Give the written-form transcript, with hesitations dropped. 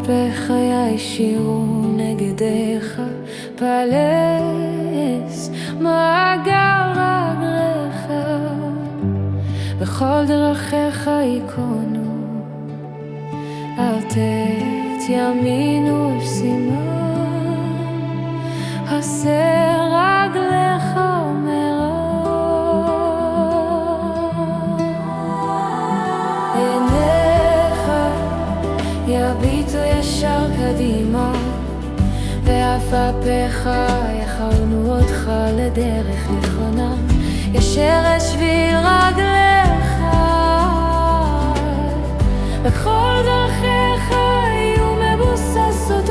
אפיך ישירו נגדך, פלס מאגר רגליך, בכל דרכיך ייכונו, אל תט ימינו סימן, הסר רגליך יביטו ישר קדימה, ואף אפיך יכוונו אותך לדרך נכונה, ישר שביל רגליך, בכל דרכיך יהיו מבוססות